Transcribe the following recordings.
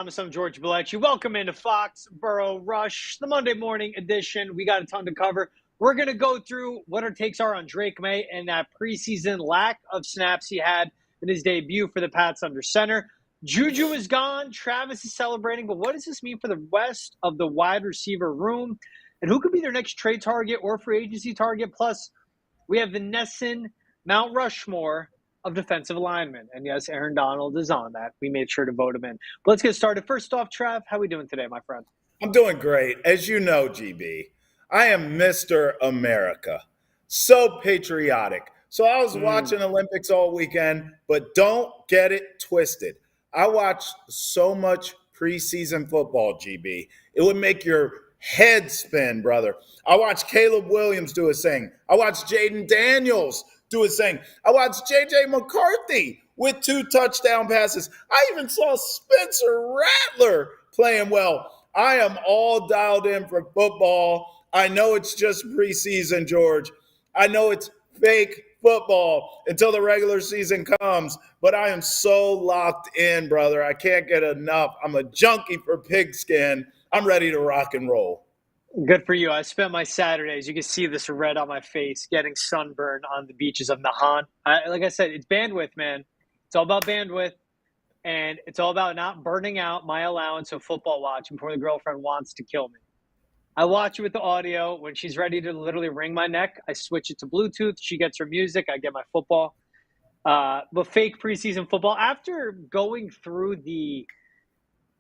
Thomas, I'm George Balekji. Welcome into Foxboro Rush, the Monday morning edition. We got a ton to cover. We're going to go through what our takes are on Drake Maye and that preseason lack of snaps he had in his debut for the Pats under center. Juju is gone. Travis is celebrating. But what does this mean for the rest of the wide receiver room? And who could be their next trade target or free agency target? Plus, we have the Nesson Mount Rushmore of defensive linemen. And yes, Aaron Donald is on that. We made sure to vote him in. But let's get started. First off, Trav, how are we doing today, my friend? I'm doing great. As you know, GB, I am Mr. America. So patriotic. So I was watching Olympics all weekend, but don't get it twisted. I watched so much preseason football, GB. It would make your head spin, brother. I watched Caleb Williams do his thing. I watched Jaden Daniels do his thing. I watched J.J. McCarthy with 2 touchdown passes. I even saw Spencer Rattler playing well. I am all dialed in for football. I know it's just preseason, George. I know it's fake football until the regular season comes, but I am so locked in, brother. I can't get enough. I'm a junkie for pigskin. I'm ready to rock and roll. Good for you. I spent my Saturdays, you can see this red on my face, getting sunburned on the beaches of Nahan. Like I said, it's bandwidth, man. It's all about bandwidth, and it's all about not burning out my allowance of football watching before the girlfriend wants to kill me. I watch it with the audio. When she's ready to literally wring my neck, I switch it to Bluetooth. She gets her music. I get my football. But fake preseason football, after going through the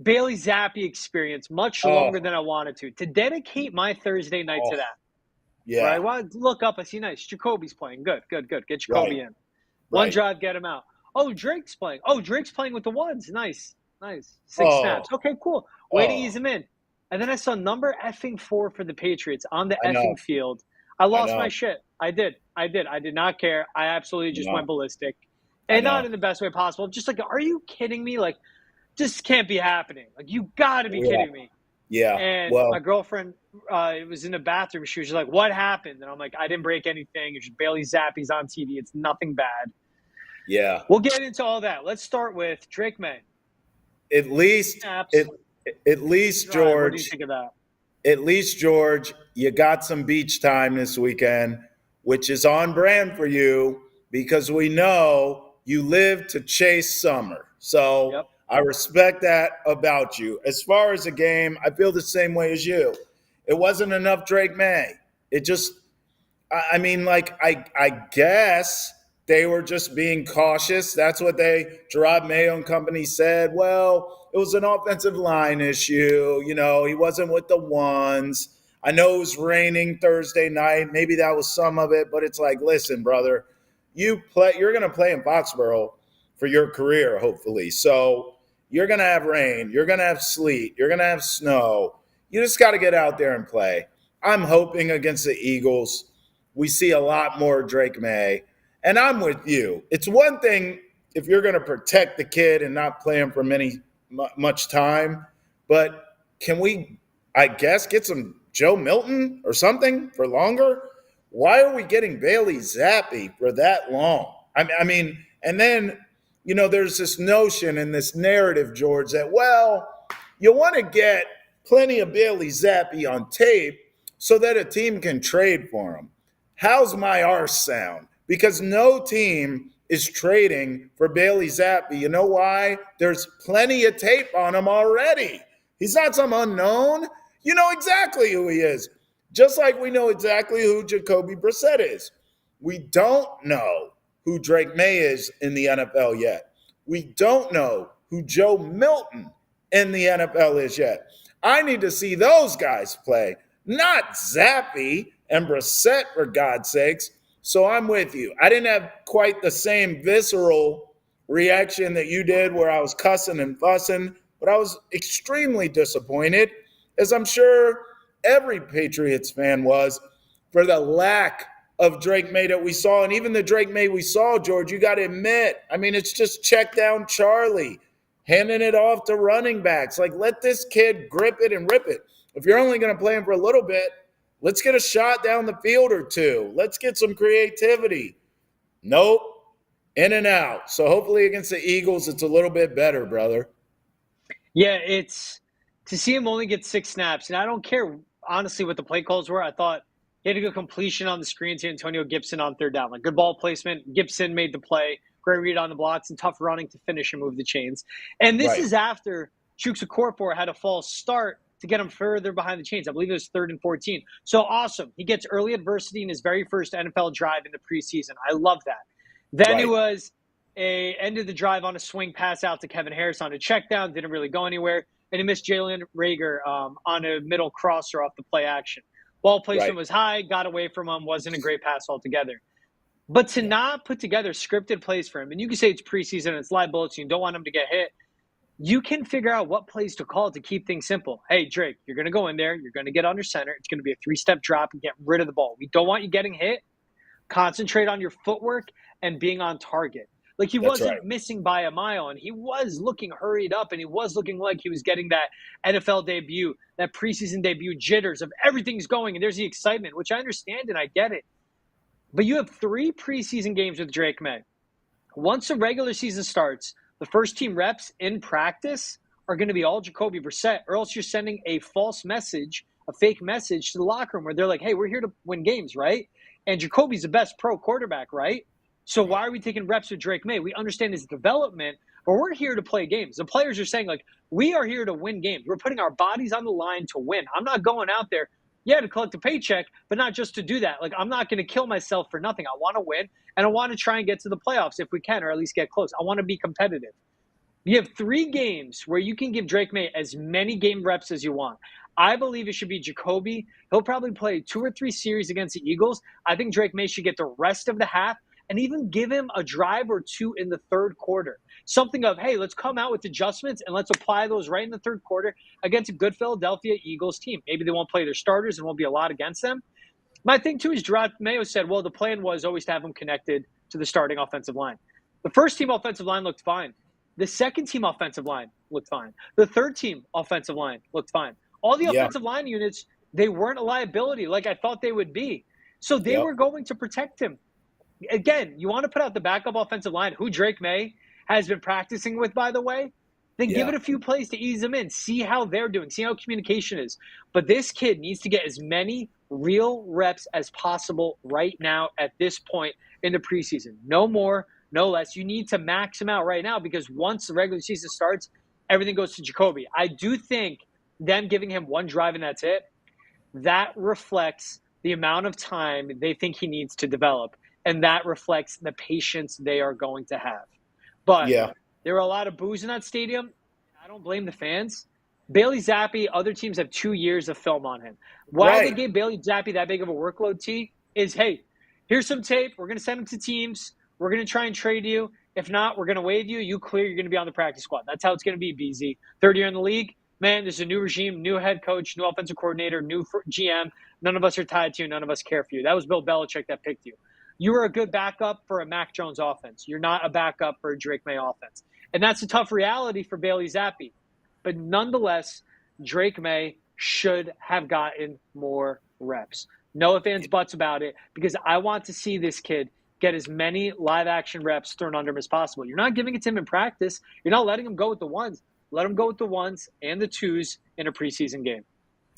Bailey Zappi experience much longer than I wanted to dedicate my Thursday night to that. Yeah. Right? I want to look up. I see nice. Jacoby's playing. Good. Get Jacoby in. One drive, get him out. Oh, Drake's playing. Oh, Drake's playing with the ones. Nice. 6 snaps. Okay, cool. Way to ease him in. And then I saw number effing 4 for the Patriots on the effing field. I lost my shit. I did. I did not care. I absolutely just went ballistic. And not in the best way possible. Just like, are you kidding me? Like, this can't be happening. Like, you got to be kidding me. Yeah. And my girlfriend was in the bathroom. She was just like, what happened? And I'm like, I didn't break anything. It's just Bailey Zappi's on TV. It's nothing bad. Yeah. We'll get into all that. Let's start with Drake Maye. At least, George. What do you think of that? At least, George, you got some beach time this weekend, which is on brand for you because we know you live to chase summer. So. Yep. I respect that about you. As far as the game, I feel the same way as you. It wasn't enough Drake Maye. It just, I guess they were just being cautious. That's what Jerod Mayo and company said. Well, it was an offensive line issue. You know, he wasn't with the ones. I know it was raining Thursday night. Maybe that was some of it, but it's like, listen, brother, you're going to play in Foxboro for your career, hopefully. So, you're going to have rain. You're going to have sleet. You're going to have snow. You just got to get out there and play. I'm hoping against the Eagles we see a lot more Drake Maye. And I'm with you. It's one thing if you're going to protect the kid and not play him for much time. But can we, I guess, get some Joe Milton or something for longer? Why are we getting Bailey Zappi for that long? I mean, and then – you know, there's this notion in this narrative, George, that, well, you want to get plenty of Bailey Zappi on tape so that a team can trade for him. How's my arse sound? Because no team is trading for Bailey Zappi. You know why? There's plenty of tape on him already. He's not some unknown. You know exactly who he is. Just like we know exactly who Jacoby Brissett is. We don't know who Drake Maye is in the NFL yet. We don't know who Joe Milton in the NFL is yet. I need to see those guys play, not Zappi and Brissett, for God's sakes. So I'm with you. I didn't have quite the same visceral reaction that you did where I was cussing and fussing, but I was extremely disappointed, as I'm sure every Patriots fan was, for the lack of Drake Maye that we saw. And even the Drake Maye we saw, George, you got to admit, I mean, it's just check down Charlie, handing it off to running backs. Like, let this kid grip it and rip it. If you're only going to play him for a little bit, let's get a shot down the field or two. Let's get some creativity. Nope. In and out. So hopefully against the Eagles, it's a little bit better, brother. Yeah, it's to see him only get 6 snaps, and I don't care honestly what the play calls were. I thought he had a good completion on the screen to Antonio Gibson on third down. Like good ball placement. Gibson made the play, great read on the blocks, and tough running to finish and move the chains. And this Right. is after Chuks Okorafor had a false start to get him further behind the chains. I believe it was 3rd and 14. So awesome. He gets early adversity in his very first NFL drive in the preseason. I love that. Then it Right. was ended the drive on a swing pass out to Kevin Harris on a check down, didn't really go anywhere, and he missed Jalen Rager on a middle crosser off the play action. Ball placement Right. was high, got away from him, wasn't a great pass altogether. But to Yeah. not put together scripted plays for him, and you can say it's preseason and it's live bullets, and you don't want him to get hit, you can figure out what plays to call to keep things simple. Hey, Drake, you're going to go in there, you're going to get under center, it's going to be a 3-step drop and get rid of the ball. We don't want you getting hit. Concentrate on your footwork and being on target. Like he That's right. wasn't missing by a mile, and he was looking hurried up, and he was looking like he was getting that NFL debut, that preseason debut jitters of everything's going, and there's the excitement, which I understand and I get it. But you have 3 preseason games with Drake Maye. Once the regular season starts, the first team reps in practice are going to be all Jacoby Brissett, or else you're sending a false message, a fake message to the locker room where they're like, hey, we're here to win games, right? And Jacoby's the best pro quarterback, right? So why are we taking reps with Drake Maye? We understand his development, but we're here to play games. The players are saying, like, we are here to win games. We're putting our bodies on the line to win. I'm not going out there, to collect a paycheck, but not just to do that. Like, I'm not going to kill myself for nothing. I want to win, and I want to try and get to the playoffs if we can, or at least get close. I want to be competitive. You have 3 games where you can give Drake Maye as many game reps as you want. I believe it should be Jacoby. He'll probably play 2 or 3 series against the Eagles. I think Drake Maye should get the rest of the half and even give him a drive or 2 in the third quarter. Something of, hey, let's come out with adjustments and let's apply those right in the third quarter against a good Philadelphia Eagles team. Maybe they won't play their starters and won't be a lot against them. My thing, too, is Jerod Mayo said, well, the plan was always to have him connected to the starting offensive line. The first team offensive line looked fine. The second team offensive line looked fine. The third team offensive line looked fine. All the Yeah. offensive line units, they weren't a liability like I thought they would be. So they Yep. were going to protect him. Again, you want to put out the backup offensive line, who Drake Maye has been practicing with, by the way, then give Yeah. it a few plays to ease them in. See how they're doing. See how communication is. But this kid needs to get as many real reps as possible right now at this point in the preseason. No more, no less. You need to max him out right now because once the regular season starts, everything goes to Jacoby. I do think them giving him one drive and that's it, that reflects the amount of time they think he needs to develop. And that reflects the patience they are going to have. But Yeah. there were a lot of boos in that stadium. I don't blame the fans. Bailey Zappi, other teams have 2 years of film on him. Why they Right. gave Bailey Zappi that big of a workload, T, is, hey, here's some tape. We're going to send him to teams. We're going to try and trade you. If not, we're going to waive you. You clear, you're going to be on the practice squad. That's how it's going to be, BZ. 3rd year in the league. Man, there's a new regime, new head coach, new offensive coordinator, new GM. None of us are tied to you. None of us care for you. That was Bill Belichick that picked you. You were a good backup for a Mac Jones offense. You're not a backup for a Drake Maye offense. And that's a tough reality for Bailey Zappi. But nonetheless, Drake Maye should have gotten more reps. No ifs, ands, buts about it, because I want to see this kid get as many live action reps thrown under him as possible. You're not giving it to him in practice. You're not letting him go with the ones. Let him go with the ones and the twos in a preseason game.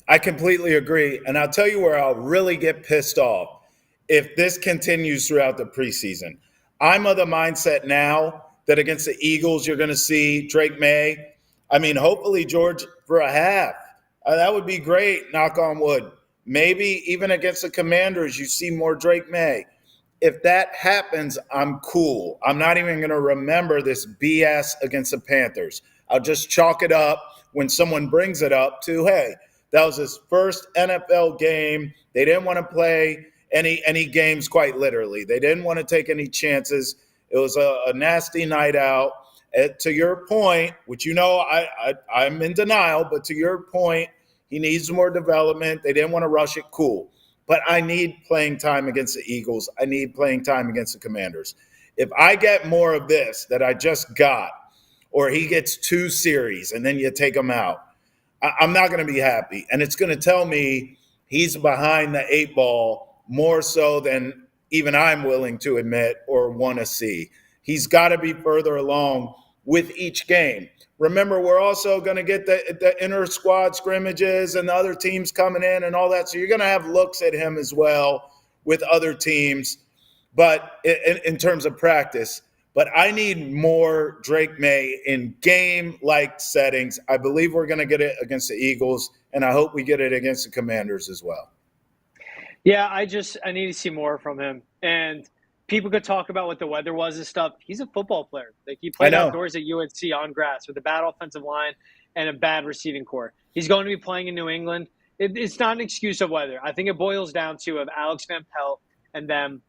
I completely agree. And I'll tell you where I'll really get pissed off if this continues throughout the preseason. I'm of the mindset now that against the Eagles, you're going to see Drake Maye. I mean, hopefully, George, for a half. That would be great, knock on wood. Maybe even against the Commanders, you see more Drake Maye. If that happens, I'm cool. I'm not even going to remember this BS against the Panthers. I'll just chalk it up when someone brings it up to, hey, that was his first NFL game. They didn't want to play any games, quite literally. They didn't want to take any chances. It was a nasty night out. To your point, which I'm in denial, but to your point, he needs more development. They didn't want to rush it. Cool. But I need playing time against the Eagles. I need playing time against the Commanders. If I get more of this that I just got, or he gets 2 series and then you take him out, I'm not going to be happy. And it's going to tell me he's behind the 8 ball more so than even I'm willing to admit or want to see. He's got to be further along with each game. Remember, we're also going to get the inter squad scrimmages and the other teams coming in and all that. So you're going to have looks at him as well with other teams, but in terms of practice. But I need more Drake Maye in game-like settings. I believe we're going to get it against the Eagles, and I hope we get it against the Commanders as well. Yeah, I need to see more from him. And people could talk about what the weather was and stuff. He's a football player. Like, he played outdoors at UNC on grass with a bad offensive line and a bad receiving core. He's going to be playing in New England. It's not an excuse of weather. I think it boils down to if Alex Van Pelt and them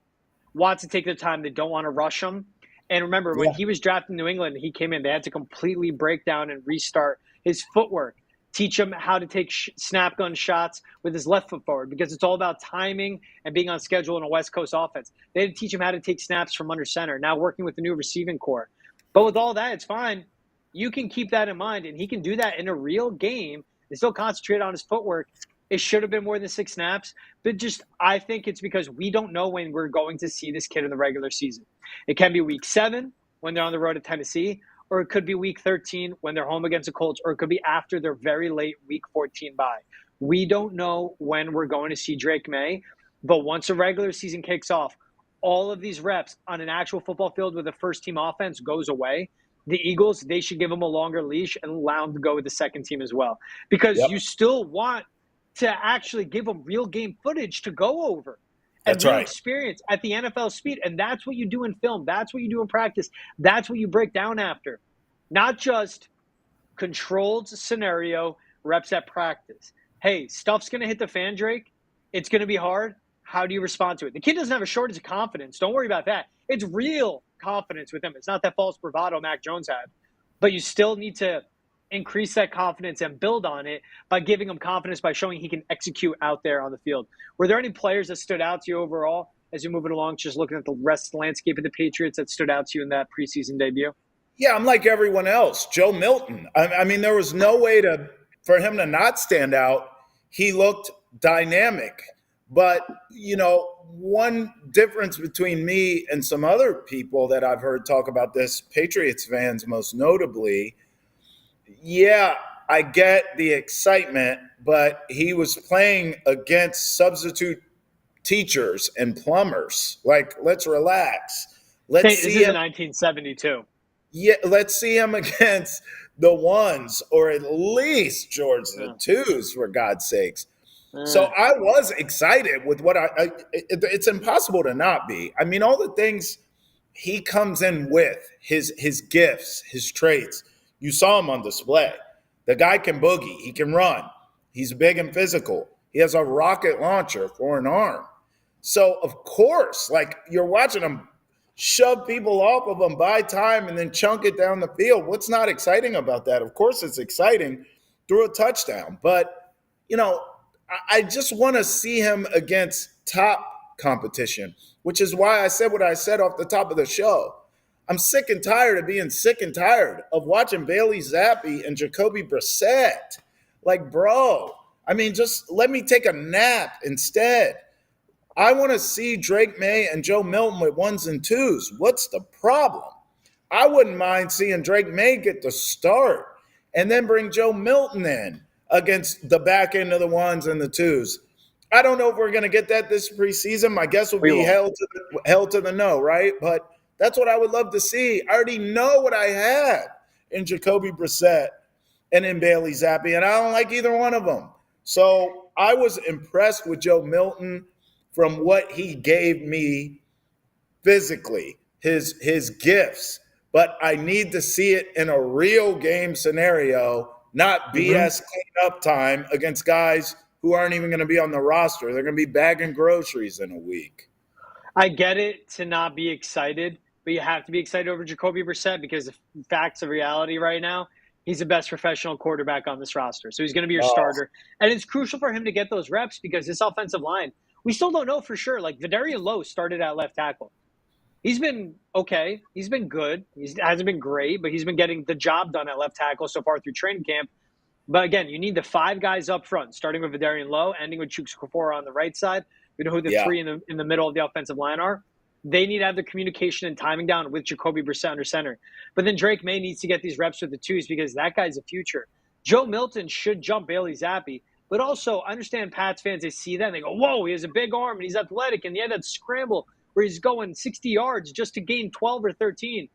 want to take their time, they don't want to rush him. And remember, when he was drafted in New England, he came in, they had to completely break down and restart his footwork, teach him how to take snap gun shots with his left foot forward, because it's all about timing and being on schedule in a West Coast offense. They had to teach him how to take snaps from under center, now working with the new receiving core. But with all that, it's fine. You can keep that in mind, and he can do that in a real game and still concentrate on his footwork. It should have been more than 6 snaps, but I think it's because we don't know when we're going to see this kid in the regular season. It can be week 7 when they're on the road at Tennessee, or it could be week 13 when they're home against the Colts, or it could be after their very late week 14 bye. We don't know when we're going to see Drake Maye, but once a regular season kicks off, all of these reps on an actual football field with a first-team offense goes away. The Eagles, they should give him a longer leash and allow him to go with the second team as well, because you still want to actually give them real game footage to go over and real experience at the NFL speed. And that's what you do in film. That's what you do in practice. That's what you break down after. Not just controlled scenario reps at practice. Hey, stuff's going to hit the fan, Drake. It's going to be hard. How do you respond to it? The kid doesn't have a shortage of confidence. Don't worry about that. It's real confidence with him. It's not that false bravado Mac Jones had. But you still need to increase that confidence and build on it by giving him confidence by showing he can execute out there on the field. Were there any players that stood out to you overall as you're moving along, just looking at the rest of the landscape of the Patriots, that stood out to you in that preseason debut? Yeah, I'm like everyone else. Joe Milton. I mean, there was no way for him to not stand out. He looked dynamic. But, one difference between me and some other people that I've heard talk about this, Patriots fans most notably, I get the excitement, but he was playing against substitute teachers and plumbers. Like, let's relax. This is in 1972. Yeah, let's see him against the ones, or at least George the twos, for God's sakes. So I was excited with what it's impossible to not be. I mean, all the things he comes in with, his gifts, his traits. You saw him on display. The guy can boogie. He can run. He's big and physical. He has a rocket launcher for an arm. So, of course, like, you're watching him shove people off of him, buy time, and then chunk it down the field. What's not exciting about that? Of course it's exciting through a touchdown. But, I just want to see him against top competition, which is why I said what I said off the top of the show. I'm sick and tired of being sick and tired of watching Bailey Zappi and Jacoby Brissett. Like, bro, I mean, just let me take a nap instead. I want to see Drake Maye and Joe Milton with 1s and 2s. What's the problem? I wouldn't mind seeing Drake Maye get the start and then bring Joe Milton in against the back end of the 1s and the 2s. I don't know if we're going to get that this preseason. My guess would be held to the no, right? But that's what I would love to see. I already know what I had in Jacoby Brissett and in Bailey Zappi, and I don't like either one of them. So I was impressed with Joe Milton from what he gave me physically, his gifts. But I need to see it in a real game scenario, not BS cleanup time against guys who aren't even going to be on the roster. They're going to be bagging groceries in a week. I get it to not be excited, but you have to be excited over Jacoby Brissett because the facts of reality right now, he's the best professional quarterback on this roster. So he's going to be your starter. And it's crucial for him to get those reps because this offensive line, we still don't know for sure. Like, Vidarian Lowe started at left tackle. He's been okay. He's been good. He hasn't been great, but he's been getting the job done at left tackle so far through training camp. But again, you need the 5 guys up front, starting with Vidarian Lowe, ending with Chukwuemeka on the right side. We know who the 3 in the middle of the offensive line are. They need to have the communication and timing down with Jacoby Brissett under center. But then Drake Maye needs to get these reps with the twos because that guy's a future. Joe Milton should jump Bailey Zappi. But also, I understand Pats fans, they see that and they go, whoa, he has a big arm and he's athletic. And he had that scramble where he's going 60 yards just to gain 12 or 13.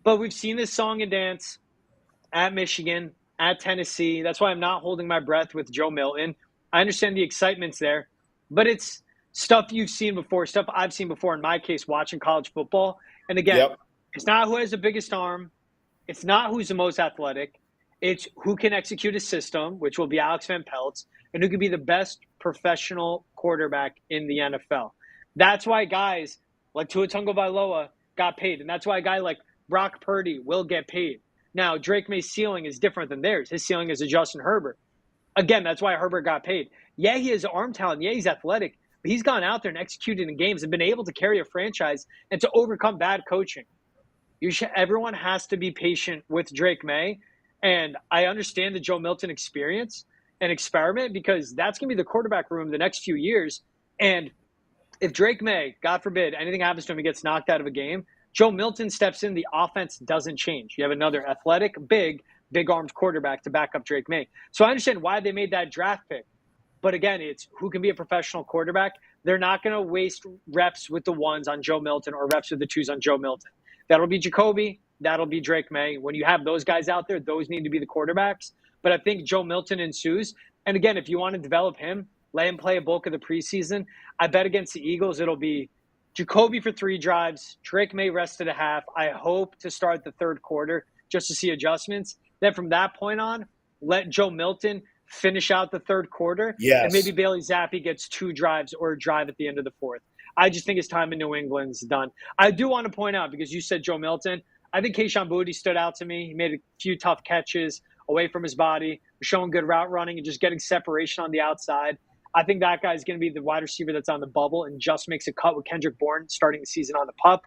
But we've seen this song and dance at Michigan, at Tennessee. That's why I'm not holding my breath with Joe Milton. I understand the excitement's there, but it's stuff you've seen before, stuff I've seen before in my case watching college football. And again, It's not who has the biggest arm. It's not who's the most athletic. It's who can execute a system, which will be Alex Van Peltz, and who can be the best professional quarterback in the NFL. That's why guys like Tua Tagovailoa got paid, and that's why a guy like Brock Purdy will get paid. Now, Drake Maye's ceiling is different than theirs. His ceiling is a Justin Herbert. Again, that's why Herbert got paid. Yeah, he has arm talent. Yeah, he's athletic. But he's gone out there and executed in games and been able to carry a franchise and to overcome bad coaching. Everyone has to be patient with Drake Maye. And I understand the Joe Milton experience and experiment because that's going to be the quarterback room the next few years. And if Drake Maye, God forbid, anything happens to him, he gets knocked out of a game, Joe Milton steps in, the offense doesn't change. You have another athletic, big-armed quarterback to back up Drake Maye. So I understand why they made that draft pick. But again, it's who can be a professional quarterback. They're not going to waste reps with the ones on Joe Milton or reps with the twos on Joe Milton. That'll be Jacoby. That'll be Drake Maye. When you have those guys out there, those need to be the quarterbacks. But I think Joe Milton ensues. And again, if you want to develop him, let him play a bulk of the preseason. I bet against the Eagles, it'll be Jacoby for 3 drives, Drake Maye rested a half. I hope to start the third quarter just to see adjustments. Then from that point on, let Joe Milton finish out the third quarter. Yes. And maybe Bailey Zappi gets 2 drives or a drive at the end of the fourth. I just think his time in New England's done. I do want to point out, because you said Joe Milton, I think Kayshon Boutte stood out to me. He made a few tough catches away from his body, showing good route running and just getting separation on the outside. I think that guy's going to be the wide receiver that's on the bubble and just makes a cut with Kendrick Bourne starting the season on the pup.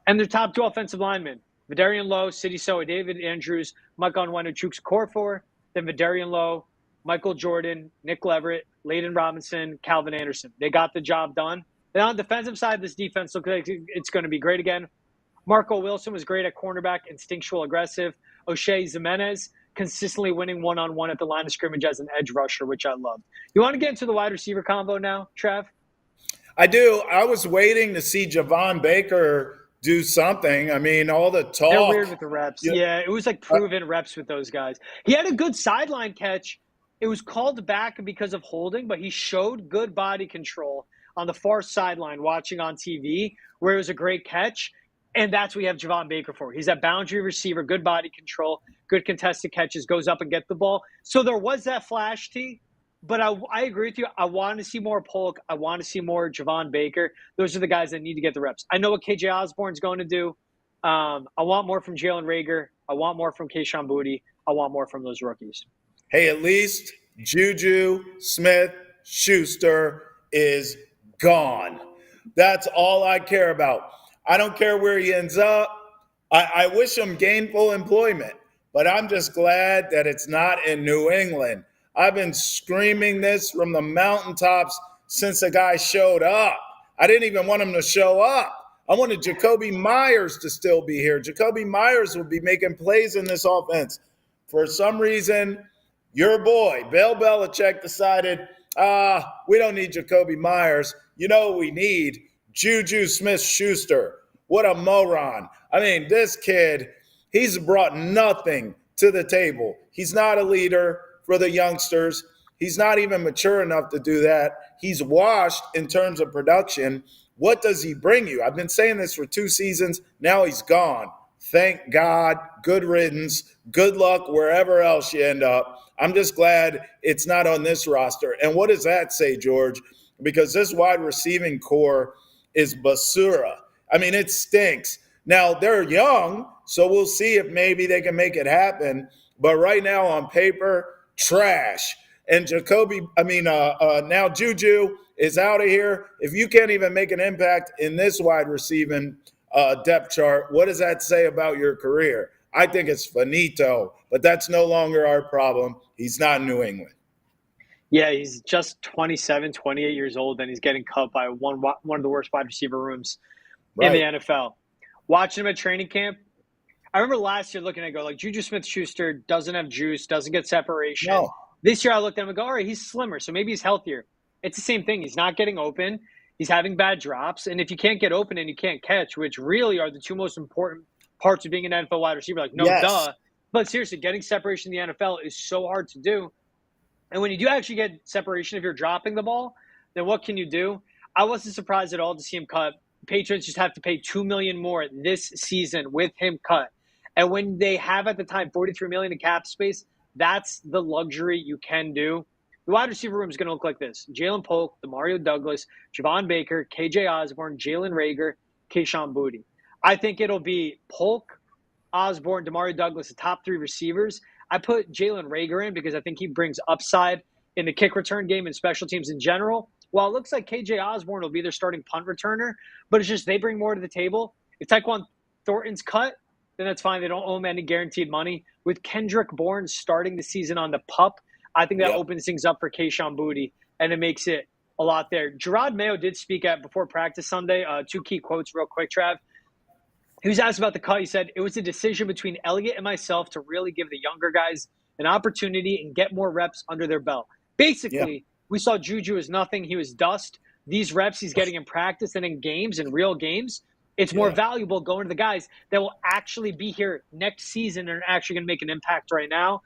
And their top 2 offensive linemen, Vidarian Lowe, Sidy Soa, David Andrews, Mike Onwenu-Chukwukorfor, then Vidarian Lowe, Michael Jordan, Nick Leverett, Layden Robinson, Calvin Anderson. They got the job done. And on the defensive side, this defense looks like it's going to be great again. Marco Wilson was great at cornerback, instinctual, aggressive. O'Shea Jimenez, consistently winning one-on-one at the line of scrimmage as an edge rusher, which I love. You want to get into the wide receiver combo now, Trev? I do. I was waiting to see Javon Baker do something. I mean, all the talk. They're weird with the reps. Yeah, it was like proven reps with those guys. He had a good sideline catch. It was called back because of holding, but he showed good body control on the far sideline watching on TV, where it was a great catch. And that's what we have Javon Baker for. He's that boundary receiver, good body control, good contested catches, goes up and get the ball. So there was that flash, T. But I agree with you. I want to see more Polk. I want to see more Javon Baker. Those are the guys that need to get the reps. I know what KJ Osborne's going to do. I want more from Jalen Reagor. I want more from Kayshon Boutte. I want more from those rookies. Hey, at least Juju Smith-Schuster is gone. That's all I care about. I don't care where he ends up. I wish him gainful employment, but I'm just glad that it's not in New England. I've been screaming this from the mountaintops since the guy showed up. I didn't even want him to show up. I wanted Jacoby Myers to still be here. Jacoby Myers would be making plays in this offense. For some reason, your boy, Bill Belichick, decided, we don't need Jacoby Myers. You know what we need? Juju Smith-Schuster. What a moron. I mean, this kid, he's brought nothing to the table. He's not a leader for the youngsters. He's not even mature enough to do that. He's washed in terms of production. What does he bring you? I've been saying this for 2 seasons. Now he's gone. Thank God. Good riddance. Good luck wherever else you end up. I'm just glad it's not on this roster. And what does that say, George? Because this wide receiving core is basura. I mean, it stinks. Now, they're young, so we'll see if maybe they can make it happen. But right now on paper, trash. And now Juju is out of here. If you can't even make an impact in this wide receiving depth chart, what does that say about your career? I think it's finito, but that's no longer our problem. He's not in New England. Yeah, he's just 27, 28 years old, and he's getting cut by one of the worst wide receiver rooms in the Right. NFL. Watching him at training camp, I remember last year looking at go like Juju Smith-Schuster doesn't have juice, doesn't get separation. No. This year I looked at him and go, all right, he's slimmer, so maybe he's healthier. It's the same thing. He's not getting open. He's having bad drops. And if you can't get open and you can't catch, which really are the two most important parts of being an NFL wide receiver, like no Yes. duh. But seriously, getting separation in the NFL is so hard to do. And when you do actually get separation if you're dropping the ball, then what can you do? I wasn't surprised at all to see him cut. Patriots just have to pay $2 million more this season with him cut. And when they have at the time $43 million in cap space, that's the luxury you can do. The wide receiver room is going to look like this: Jalen Polk, Demario Douglas, Javon Baker, KJ Osborne, Jalen Reagor, Kayshon Boutte. I think it'll be Polk, Osborne, Demario Douglas, the top three receivers. I put Jalen Reagor in because I think he brings upside in the kick return game and special teams in general. While it looks like KJ Osborne will be their starting punt returner, but it's just they bring more to the table. If Tyquan Thornton's cut, then that's fine. They don't owe him any guaranteed money. With Kendrick Bourne starting the season on the PUP, I think that opens things up for Kayshon Boutte, and it makes it a lot there. Jerod Mayo did speak at before practice Sunday. Two key quotes real quick, Trav. He was asked about the cut. He said, it was a decision between Elliott and myself to really give the younger guys an opportunity and get more reps under their belt. Basically, we saw Juju as nothing. He was dust. These reps he's getting in practice and in games, in real games, it's more valuable going to the guys that will actually be here next season and are actually going to make an impact right now.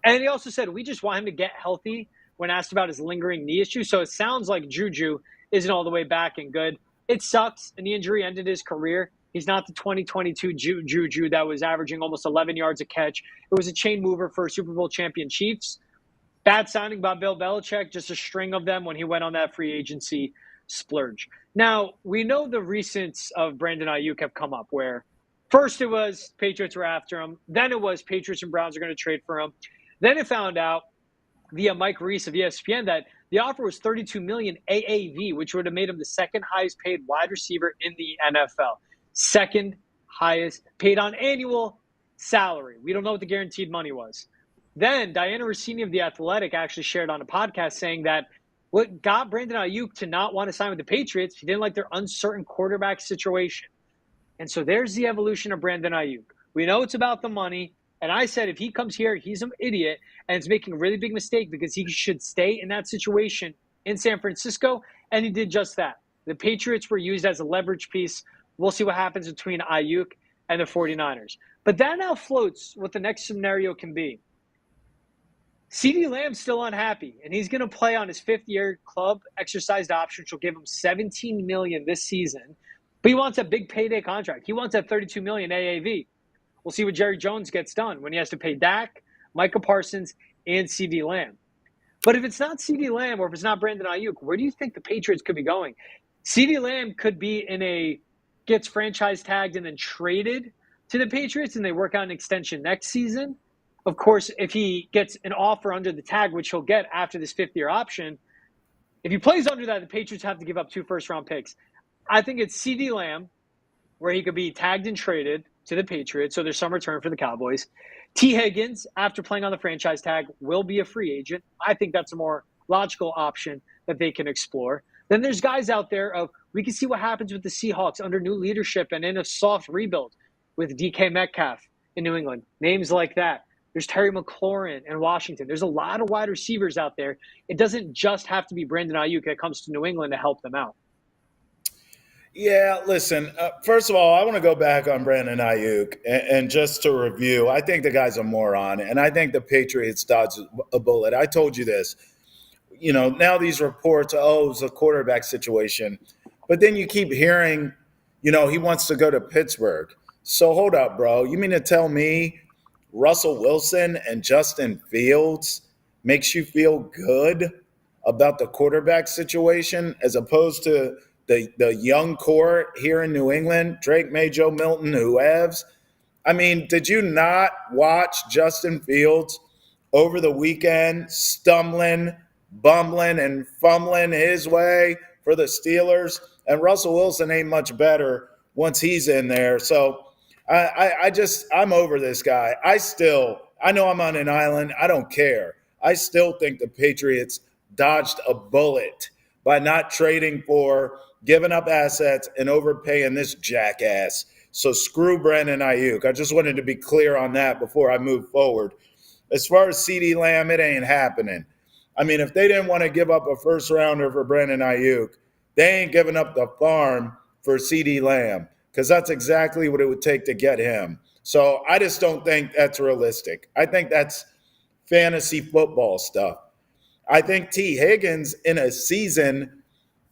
And he also said, we just want him to get healthy when asked about his lingering knee issue. So it sounds like Juju isn't all the way back and good. It sucks, and the injury ended his career. He's not the 2022 Juju that was averaging almost 11 yards a catch. It was a chain mover for Super Bowl champion Chiefs. Bad signing by Bill Belichick, just a string of them when he went on that free agency splurge. Now, we know the recents of Brandon Aiyuk have come up where first it was Patriots were after him. Then it was Patriots and Browns are going to trade for him. Then it found out via Mike Reese of ESPN that the offer was $32 million AAV, which would have made him the second highest paid wide receiver in the NFL. Second highest paid on annual salary. We don't know what the guaranteed money was. Then Diana Rossini of The Athletic actually shared on a podcast saying that what got Brandon Aiyuk to not want to sign with the Patriots, he didn't like their uncertain quarterback situation. And so there's the evolution of Brandon Aiyuk. We know it's about the money. And I said, if he comes here, he's an idiot and is making a really big mistake because he should stay in that situation in San Francisco. And he did just that. The Patriots were used as a leverage piece. We'll see what happens between Aiyuk and the 49ers. But that now floats what the next scenario can be. CeeDee Lamb's still unhappy, and he's going to play on his fifth-year club exercised option, which will give him $17 million this season. But he wants a big payday contract. He wants that $32 million AAV. We'll see what Jerry Jones gets done when he has to pay Dak, Micah Parsons, and CeeDee Lamb. But if it's not CeeDee Lamb or if it's not Brandon Aiyuk, where do you think the Patriots could be going? CeeDee Lamb could be gets franchise tagged and then traded to the Patriots, and they work out an extension next season. Of course, if he gets an offer under the tag, which he'll get after this fifth-year option, if he plays under that, the Patriots have to give up 2 first-round picks. I think it's CeeDee Lamb, where he could be tagged and traded to the Patriots, so there's some return for the Cowboys. T. Higgins, after playing on the franchise tag, will be a free agent. I think that's a more logical option that they can explore. Then there's guys out there we can see what happens with the Seahawks under new leadership and in a soft rebuild with DK Metcalf in New England. Names like that. There's Terry McLaurin in Washington. There's a lot of wide receivers out there. It doesn't just have to be Brandon Aiyuk that comes to New England to help them out. Yeah, listen, first of all, I want to go back on Brandon Aiyuk and just to review, I think the guy's a moron, and I think the Patriots dodged a bullet. I told you this. Now these reports, it's a quarterback situation. But then you keep hearing, he wants to go to Pittsburgh. So hold up, bro. You mean to tell me Russell Wilson and Justin Fields makes you feel good about the quarterback situation as opposed to the young core here in New England, Drake Maye, Joe Milton, whoever? I mean, did you not watch Justin Fields over the weekend stumbling, bumbling, and fumbling his way for the Steelers? And Russell Wilson ain't much better once he's in there. So I'm over this guy. I know I'm on an island. I don't care. I still think the Patriots dodged a bullet by not trading for giving up assets and overpaying this jackass. So screw Brandon Aiyuk. I just wanted to be clear on that before I move forward. As far as CeeDee Lamb, it ain't happening. I mean, if they didn't want to give up a first rounder for Brandon Aiyuk, they ain't giving up the farm for CeeDee Lamb, because that's exactly what it would take to get him. So I just don't think that's realistic. I think that's fantasy football stuff. I think T. Higgins in a season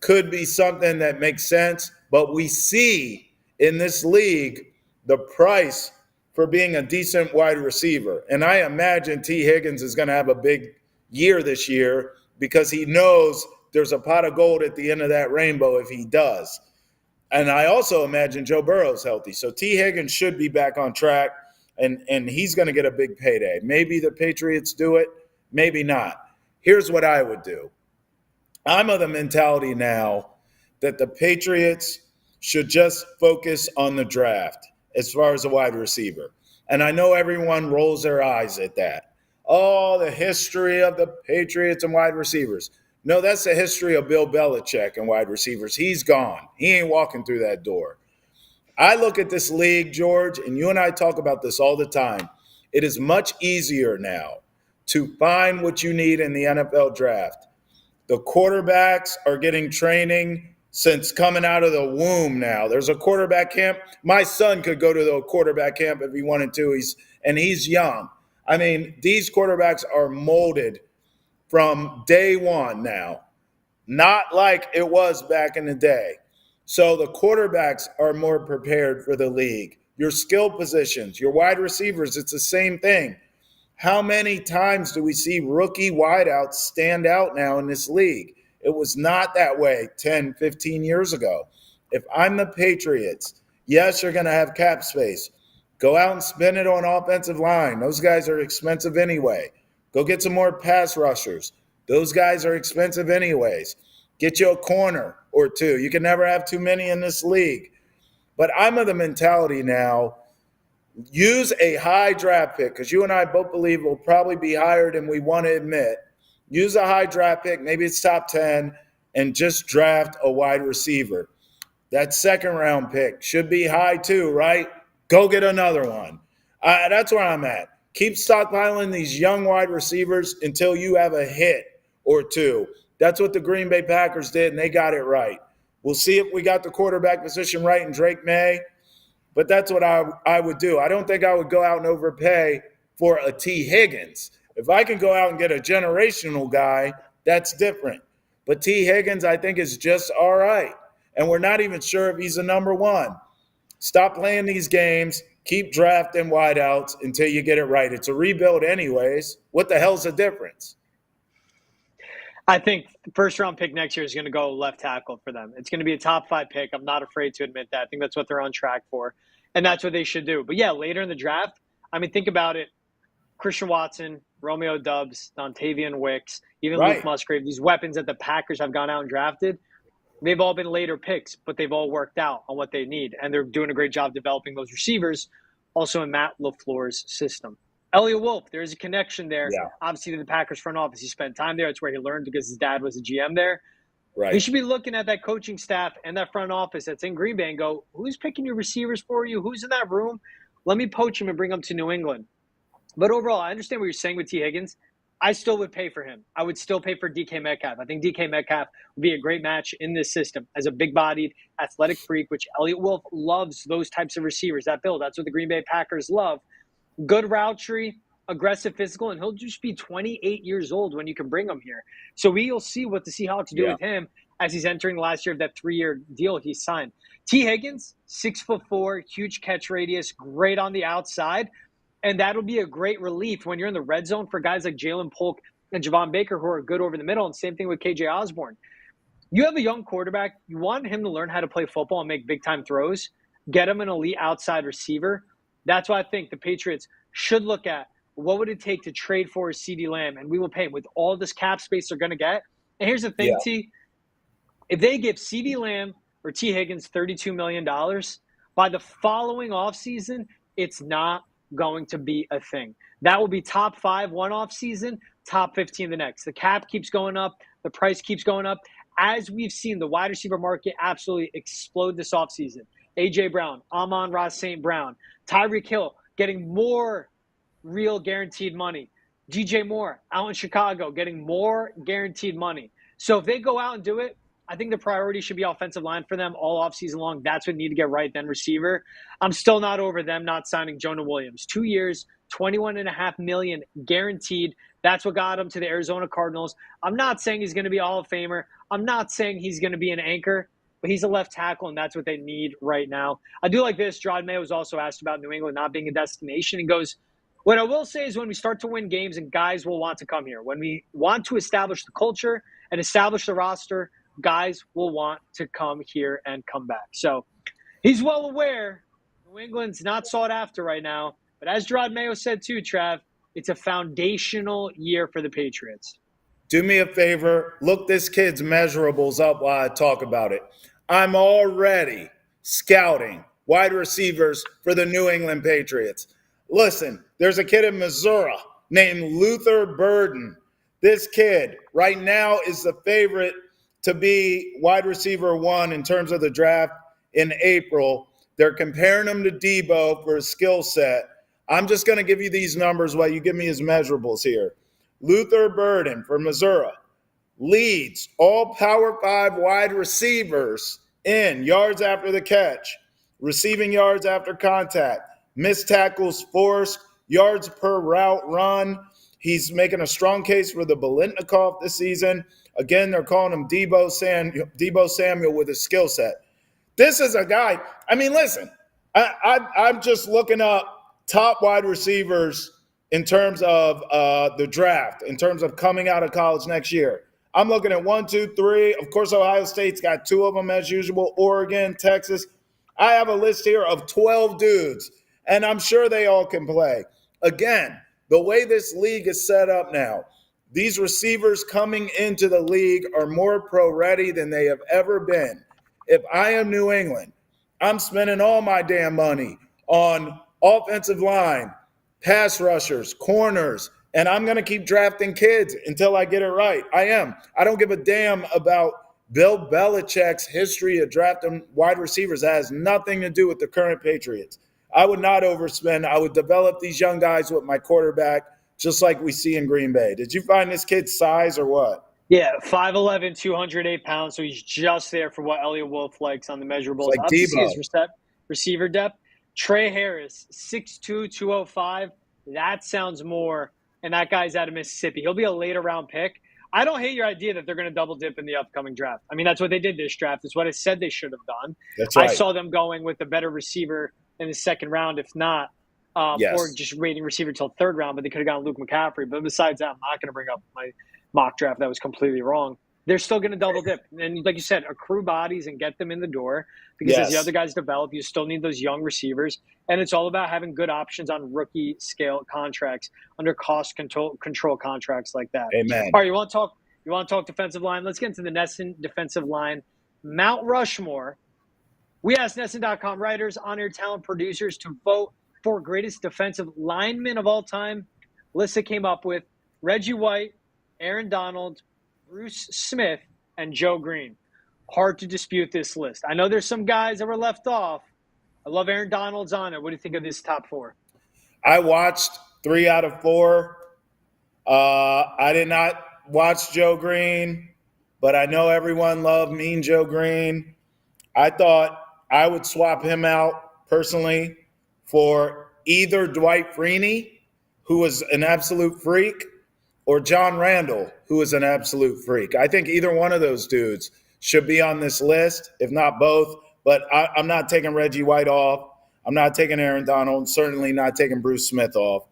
could be something that makes sense, but we see in this league the price for being a decent wide receiver. And I imagine T. Higgins is going to have a big year this year because he knows there's a pot of gold at the end of that rainbow if he does. And I also imagine Joe Burrow's healthy. So T. Higgins should be back on track, and he's going to get a big payday. Maybe the Patriots do it, maybe not. Here's what I would do. I'm of the mentality now that the Patriots should just focus on the draft as far as a wide receiver. And I know everyone rolls their eyes at that. Oh, the history of the Patriots and wide receivers. No, that's the history of Bill Belichick and wide receivers. He's gone. He ain't walking through that door. I look at this league, George, and you and I talk about this all the time. It is much easier now to find what you need in the NFL draft. The quarterbacks are getting training since coming out of the womb now. There's a quarterback camp. My son could go to the quarterback camp if he wanted to. He's young. I mean, these quarterbacks are molded from day one now, not like it was back in the day. So the quarterbacks are more prepared for the league. Your skill positions, your wide receivers, it's the same thing. How many times do we see rookie wideouts stand out now in this league? It was not that way 10, 15 years ago. If I'm the Patriots, yes, you're going to have cap space. Go out and spend it on offensive line. Those guys are expensive anyway. Go get some more pass rushers. Those guys are expensive anyways. Get you a corner or two. You can never have too many in this league. But I'm of the mentality now, use a high draft pick, because you and I both believe will probably be higher than we want to admit. Use a high draft pick, maybe it's top 10, and just draft a wide receiver. That second round pick should be high too, right? Go get another one. That's where I'm at. Keep stockpiling these young wide receivers until you have a hit or two. That's what the Green Bay Packers did, and they got it right. We'll see if we got the quarterback position right in Drake Maye, but that's what I would do. I don't think I would go out and overpay for a T. Higgins. If I can go out and get a generational guy, that's different. But T. Higgins, I think, is just all right, and we're not even sure if he's a number one. Stop playing these games. Keep drafting wideouts until you get it right. It's a rebuild anyways. What the hell's the difference? I think the first-round pick next year is going to go left tackle for them. It's going to be a top-5 pick. I'm not afraid to admit that. I think that's what they're on track for, and that's what they should do. But, yeah, later in the draft, I mean, think about it. Christian Watson, Romeo Doubs, Dontavian Wicks, even Luke Musgrave, these weapons that the Packers have gone out and drafted, they've all been later picks, but they've all worked out on what they need. And they're doing a great job developing those receivers, also in Matt LaFleur's system. Elliott Wolf, there's a connection there. Yeah. Obviously, to the Packers front office. He spent time there. That's where he learned because his dad was a GM there. Right. He should be looking at that coaching staff and that front office that's in Green Bay and go, who's picking your receivers for you? Who's in that room? Let me poach him and bring him to New England. But overall, I understand what you're saying with T. Higgins. I still would pay for him. I would still pay for DK Metcalf. I think DK Metcalf would be a great match in this system as a big-bodied, athletic freak, which Elliott Wolf loves those types of receivers, that build. That's what the Green Bay Packers love. Good route tree, aggressive physical, and he'll just be 28 years old when you can bring him here. So we'll see what the Seahawks do with him as he's entering the last year of that 3-year deal he signed. T. Higgins, 6'4", huge catch radius, great on the outside. And that'll be a great relief when you're in the red zone for guys like Jalen Polk and Javon Baker who are good over the middle. And same thing with KJ Osborne. You have a young quarterback. You want him to learn how to play football and make big-time throws. Get him an elite outside receiver. That's why I think the Patriots should look at what would it take to trade for CeeDee Lamb, and we will pay him with all this cap space they're going to get. And here's the thing, T. If they give CeeDee Lamb or T. Higgins $32 million, by the following offseason, it's not going to be a thing. That will be top 5 one off season, top 15 the next. The cap keeps going up, the price keeps going up, as we've seen the wide receiver market absolutely explode this offseason. A.J. Brown, Amon-Ra St. Brown, Tyreek Hill getting more real guaranteed money. DJ Moore out in Chicago getting more guaranteed money. So if they go out and do it, I think the priority should be offensive line for them all offseason long. That's what need to get right, then receiver. I'm still not over them not signing Jonah Williams. 2 years, $21.5 million guaranteed. That's what got him to the Arizona Cardinals. I'm not saying he's going to be a Hall of Famer. I'm not saying he's going to be an anchor, but he's a left tackle, and that's what they need right now. I do like this. Jerod Mayo was also asked about New England not being a destination. He goes, what I will say is when we start to win games and guys will want to come here, when we want to establish the culture and establish the roster, guys will want to come here and come back. So he's well aware New England's not sought after right now. But as Jerod Mayo said too, Trav, it's a foundational year for the Patriots. Do me a favor, look this kid's measurables up while I talk about it. I'm already scouting wide receivers for the New England Patriots. Listen, there's a kid in Missouri named Luther Burden. This kid right now is the favorite to be wide receiver 1 in terms of the draft in April. They're comparing him to Debo for his skill set. I'm just going to give you these numbers while you give me his measurables here. Luther Burden from Missouri leads all Power 5 wide receivers in yards after the catch, receiving yards after contact, missed tackles forced, yards per route run. He's making a strong case for the Biletnikoff this season. Again, they're calling him Debo Samuel with his skill set. This is a guy, I mean, listen, I'm just looking up top wide receivers in terms of the draft, in terms of coming out of college next year. I'm looking at 1, 2, 3. Of course, Ohio State's got 2 of them as usual, Oregon, Texas. I have a list here of 12 dudes, and I'm sure they all can play. Again, the way this league is set up now, these receivers coming into the league are more pro-ready than they have ever been. If I am New England, I'm spending all my damn money on offensive line, pass rushers, corners, and I'm going to keep drafting kids until I get it right. I am. I don't give a damn about Bill Belichick's history of drafting wide receivers. That has nothing to do with the current Patriots. I would not overspend. I would develop these young guys with my quarterback, just like we see in Green Bay. Did you find this kid's size or what? Yeah, 5'11", 208 pounds, so he's just there for what Elliott Wolf likes on the measurables. It's like Up to see Debo. his receiver depth. Trey Harris, 6'2", 205. That sounds more, and that guy's out of Mississippi. He'll be a later-round pick. I don't hate your idea that they're going to double dip in the upcoming draft. I mean, that's what they did this draft. It's what I said they should have done. That's right. I saw them going with a better receiver in the second round, if not, Yes. or just waiting receiver till third round, but they could have gotten Luke McCaffrey. But besides that, I'm not going to bring up my mock draft. That was completely wrong. They're still going to double dip. And like you said, accrue bodies and get them in the door because as the other guys develop, you still need those young receivers. And it's all about having good options on rookie scale contracts under cost control contracts like that. Amen. All right, you want to talk defensive line? Let's get into the Nesson defensive line. Mount Rushmore. We asked Nesson.com writers, on-air talent producers to vote for greatest defensive linemen of all time. Lista came up with Reggie White, Aaron Donald, Bruce Smith, and Joe Green. Hard to dispute this list. I know there's some guys that were left off. I love Aaron Donald's on it. What do you think of this top 4? I watched 3 out of 4. I did not watch Joe Green, but I know everyone loved Mean Joe Green. I thought I would swap him out personally for either Dwight Freeney, who was an absolute freak, or John Randall, who is an absolute freak. I think either one of those dudes should be on this list, if not both. But I'm not taking Reggie White off. I'm not taking Aaron Donald, certainly not taking Bruce Smith off.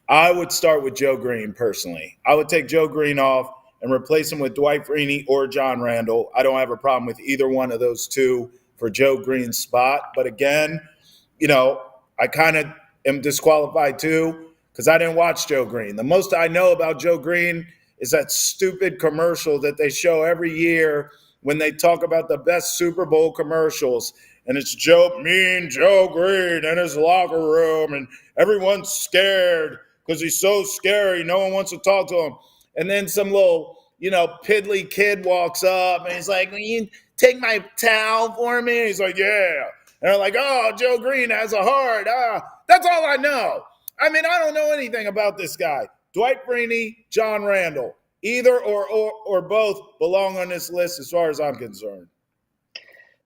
I would start with Joe Green personally. I would take Joe Green off and replace him with Dwight Freeney or John Randall. I don't have a problem with either one of those two for Joe Green's spot. But again, I kind of am disqualified too because I didn't watch Joe Green. The most I know about Joe Green is that stupid commercial that they show every year when they talk about the best Super Bowl commercials. And it's Mean Joe Green in his locker room, and everyone's scared because he's so scary. No one wants to talk to him. And then some little, piddly kid walks up and he's like, "Will you take my towel for me?" And he's like, "Yeah." And they're like, "Oh, Joe Green has a heart." That's all I know. I mean, I don't know anything about this guy. Dwight Freeney, John Randall, either or both belong on this list as far as I'm concerned.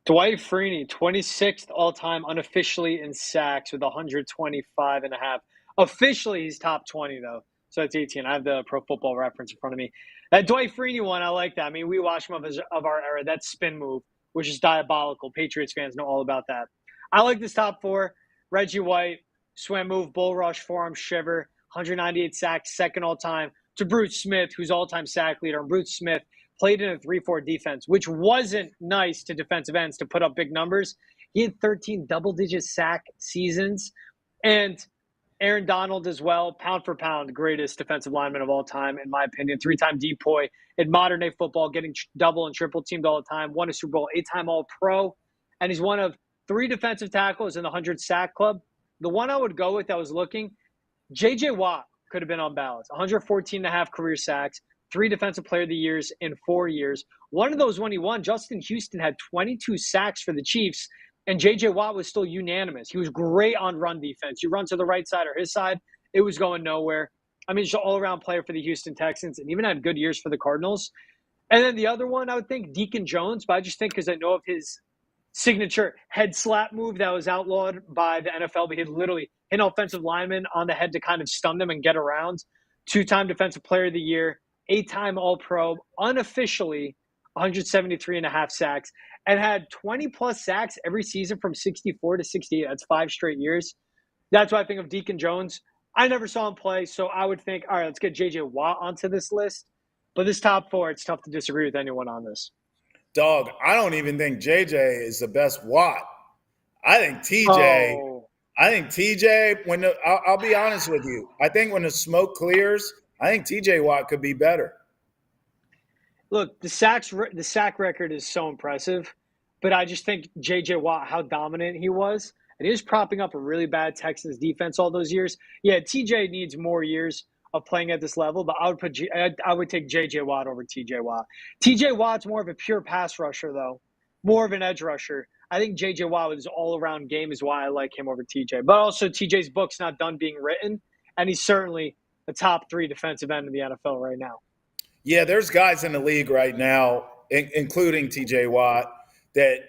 Dwight Freeney, 26th all-time unofficially in sacks with 125 and a half. Officially, he's top 20, though. So that's 18. I have the Pro Football Reference in front of me. That Dwight Freeney one, I like that. I mean, we watched him of our era. That spin move, which is diabolical. Patriots fans know all about that. I like this top four. Reggie White, swim move, bull rush, forearm shiver, 198 sacks, second all-time. To Bruce Smith, who's all-time sack leader. And Bruce Smith played in a 3-4 defense, which wasn't nice to defensive ends to put up big numbers. He had 13 double-digit sack seasons. And Aaron Donald as well, pound for pound, greatest defensive lineman of all time, in my opinion. 3-time DPOY in modern-day football, getting double and triple teamed all the time. Won a Super Bowl, 8-time All-Pro. And he's one of 3 defensive tackles in the 100-sack club. The one I would go with, I was looking, J.J. Watt could have been on balance. 114 and a half career sacks. 3 Defensive Player of the Years in 4 years. One of those when he won, Justin Houston had 22 sacks for the Chiefs, and J.J. Watt was still unanimous. He was great on run defense. You run to the right side or his side, it was going nowhere. I mean, just an all-around player for the Houston Texans and even had good years for the Cardinals. And then the other one, I would think Deacon Jones, but I just think because I know of his signature head slap move that was outlawed by the NFL, but he'd literally hit an offensive lineman on the head to kind of stun them and get around. 2-time Defensive Player of the Year. 8-time All-Pro, unofficially 173 and a half sacks, and had 20-plus sacks every season from 64 to 68. That's 5 straight years. That's what I think of Deacon Jones. I never saw him play, so I would think, all right, let's get J.J. Watt onto this list. But this top 4, it's tough to disagree with anyone on this. Dog, I don't even think J.J. is the best Watt. I think T.J. I'll be honest with you. I think when the smoke clears, I think T.J. Watt could be better. Look, the sack record is so impressive, but I just think J.J. Watt, how dominant he was, and he was propping up a really bad Texans defense all those years. Yeah, T.J. needs more years of playing at this level, but I would take J.J. Watt over T.J. Watt. T.J. Watt's more of a pure pass rusher, though, more of an edge rusher. I think J.J. Watt with his all-around game is why I like him over T.J. But also T.J.'s book's not done being written, and he's certainly – the top 3 defensive end in the NFL right now. Yeah, there's guys in the league right now, including T.J. Watt, that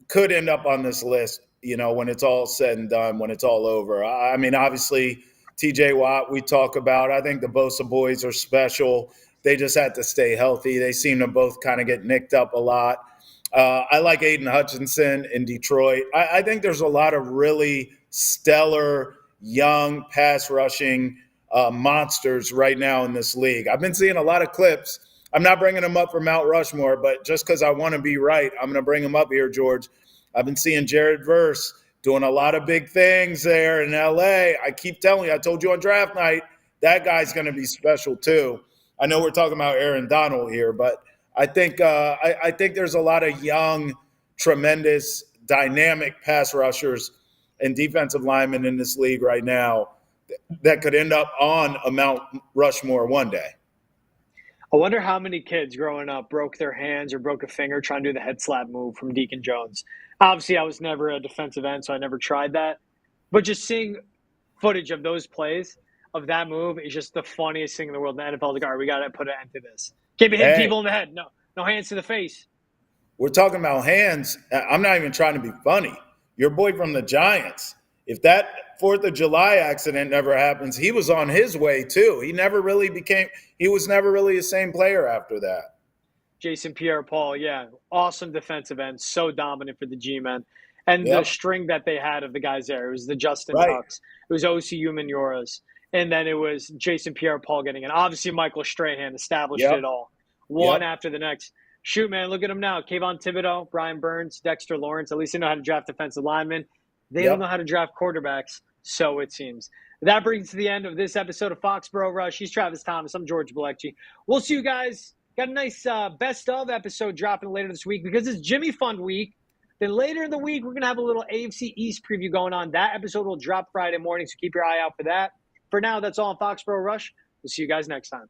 could end up on this list, when it's all said and done, when it's all over. I mean, obviously, T.J. Watt, we talk about. I think the Bosa boys are special. They just had to stay healthy. They seem to both kind of get nicked up a lot. I like Aiden Hutchinson in Detroit. I think there's a lot of really stellar, young, pass-rushing monsters right now in this league. I've been seeing a lot of clips. I'm not bringing them up for Mount Rushmore, but just because I want to be right, I'm going to bring them up here, George. I've been seeing Jared Verse doing a lot of big things there in L.A. I keep telling you, I told you on draft night, that guy's going to be special too. I know we're talking about Aaron Donald here, but I think there's a lot of young, tremendous, dynamic pass rushers and defensive linemen in this league right now that could end up on a Mount Rushmore one day. I wonder how many kids growing up broke their hands or broke a finger trying to do the head slap move from Deacon Jones. Obviously, I was never a defensive end, so I never tried that. But just seeing footage of those plays, of that move, is just the funniest thing in the world. The NFL is like, all right, we got to put an end to this. Can't be hitting people in the head. No hands to the face. We're talking about hands. I'm not even trying to be funny. Your boy from the Giants, if that 4th of July accident never happens, he was on his way too. He was never really the same player after that. Jason Pierre-Paul, yeah. Awesome defensive end. So dominant for the G-men. And the string that they had of the guys there. It was the Justin Tucks. It was O.C. Umenyoras. And then it was Jason Pierre-Paul getting in. Obviously, Michael Strahan established it all. One after the next. Shoot, man, look at them now. Kayvon Thibodeau, Brian Burns, Dexter Lawrence. At least they know how to draft defensive linemen. They don't know how to draft quarterbacks, so it seems. That brings to the end of this episode of Foxboro Rush. He's Travis Thomas. I'm George Balekji. We'll see you guys. Got a nice best of episode dropping later this week because it's Jimmy Fund week. Then later in the week, we're going to have a little AFC East preview going on. That episode will drop Friday morning, so keep your eye out for that. For now, that's all on Foxboro Rush. We'll see you guys next time.